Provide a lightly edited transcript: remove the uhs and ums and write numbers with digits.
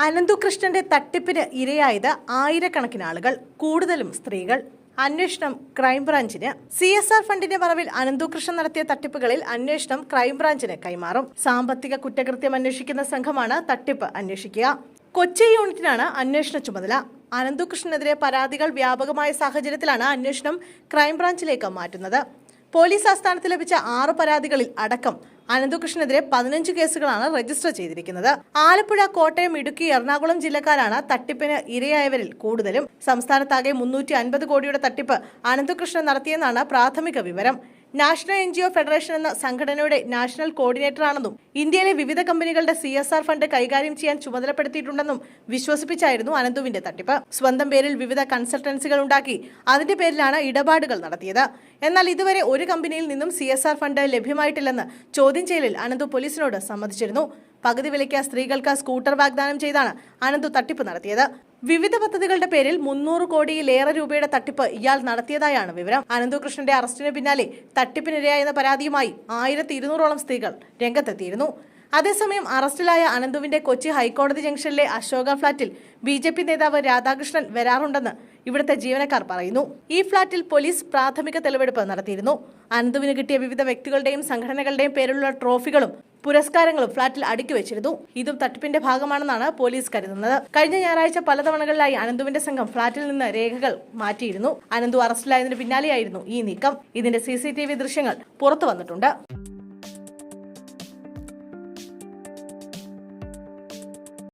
അനന്തുകൃഷ്ണന്റെ തട്ടിപ്പിന് ഇരയായത് ആയിരക്കണക്കിന് ആളുകൾ, കൂടുതലും സ്ത്രീകൾ. അന്വേഷണം ക്രൈംബ്രാഞ്ചിന്. CSR ഫണ്ടിന്റെ മറവിൽ അനന്തുകൃഷ്ണൻ നടത്തിയ തട്ടിപ്പുകളിൽ അന്വേഷണം ക്രൈംബ്രാഞ്ചിന് കൈമാറും. സാമ്പത്തിക കുറ്റകൃത്യം അന്വേഷിക്കുന്ന സംഘമാണ് തട്ടിപ്പ് അന്വേഷിക്കുക. കൊച്ചി യൂണിറ്റിനാണ് അന്വേഷണ ചുമതല. അനന്തുകൃഷ്ണനെതിരെ പരാതികൾ വ്യാപകമായ സാഹചര്യത്തിലാണ് അന്വേഷണം ക്രൈംബ്രാഞ്ചിലേക്ക് മാറ്റുന്നത്. പോലീസ് ആസ്ഥാനത്ത് ലഭിച്ച 6 പരാതികളിൽ അടക്കം അനന്തുകൃഷ്ണനെതിരെ 15 കേസുകളാണ് രജിസ്റ്റർ ചെയ്തിരിക്കുന്നത്. ആലപ്പുഴ, കോട്ടയം, ഇടുക്കി, എറണാകുളം ജില്ലക്കാരാണ് തട്ടിപ്പിന് ഇരയായവരിൽ കൂടുതലും. സംസ്ഥാനത്താകെ 350 കോടിയുടെ തട്ടിപ്പ് അനന്തുകൃഷ്ണൻ നടത്തിയെന്നാണ് പ്രാഥമിക വിവരം. നാഷണൽ NGO ഫെഡറേഷൻ എന്ന സംഘടനയുടെ നാഷണൽ കോർഡിനേറ്ററാണെന്നും ഇന്ത്യയിലെ വിവിധ കമ്പനികളുടെ CSR ഫണ്ട് കൈകാര്യം ചെയ്യാൻ ചുമതലപ്പെടുത്തിയിട്ടുണ്ടെന്നും വിശ്വസിപ്പിച്ചായിരുന്നു അനന്തുവിന്റെ തട്ടിപ്പ്. സ്വന്തം പേരിൽ വിവിധ കൺസൾട്ടൻസികൾ ഉണ്ടാക്കി അതിന്റെ പേരിലാണ് ഇടപാടുകൾ നടത്തിയത്. എന്നാൽ ഇതുവരെ ഒരു കമ്പനിയിൽ നിന്നും CSR ഫണ്ട് ലഭ്യമായിട്ടില്ലെന്ന് ചോദ്യം ചെയ്യലിൽ അനന്തു പോലീസിനോട് സമ്മതിച്ചിരുന്നു. പകുതി വിലയ്ക്ക് സ്ത്രീകൾക്ക് സ്കൂട്ടർ വാഗ്ദാനം ചെയ്താണ് അനന്തു തട്ടിപ്പ് നടത്തിയത്. വിവിധ പദ്ധതികളുടെ പേരിൽ 300 കോടിയിലേറെ രൂപയുടെ തട്ടിപ്പ് ഇയാൾ നടത്തിയതായാണ് വിവരം. അനന്തുകൃഷ്ണന്റെ അറസ്റ്റിന് പിന്നാലെ തട്ടിപ്പിനിരയായെന്ന പരാതിയുമായി 1200ഓളം സ്ത്രീകൾ രംഗത്തെത്തിയിരുന്നു. അതേസമയം അറസ്റ്റിലായ അനന്തുവിന്റെ കൊച്ചി ഹൈക്കോടതി ജംഗ്ഷനിലെ അശോക ഫ്ളാറ്റിൽ BJP നേതാവ് രാധാകൃഷ്ണൻ വരാറുണ്ടെന്ന് ഇവിടുത്തെ ജീവനക്കാർ പറയുന്നു. ഈ ഫ്ളാറ്റിൽ പോലീസ് പ്രാഥമിക തെളിവെടുപ്പ് നടത്തിയിരുന്നു. അനന്തുവിന് കിട്ടിയ വിവിധ വ്യക്തികളുടെയും സംഘടനകളുടെയും പേരിലുള്ള ട്രോഫികളും പുരസ്കാരങ്ങളും ഫ്ളാറ്റിൽ അടുക്കി വെച്ചിരുന്നു. ഇതും തട്ടിപ്പിന്റെ ഭാഗമാണെന്നാണ് പോലീസ് കരുതുന്നത്. കഴിഞ്ഞ ഞായറാഴ്ച പലതവണകളിലായി അനന്തുവിന്റെ സംഘം ഫ്ളാറ്റിൽ നിന്ന് രേഖകൾ മാറ്റിയിരുന്നു. അനന്തു അറസ്റ്റിലായതിനു പിന്നാലെയായിരുന്നു ഈ നീക്കം. ഇതിന്റെ CCTV ദൃശ്യങ്ങൾ പുറത്തു വന്നിട്ടുണ്ട്.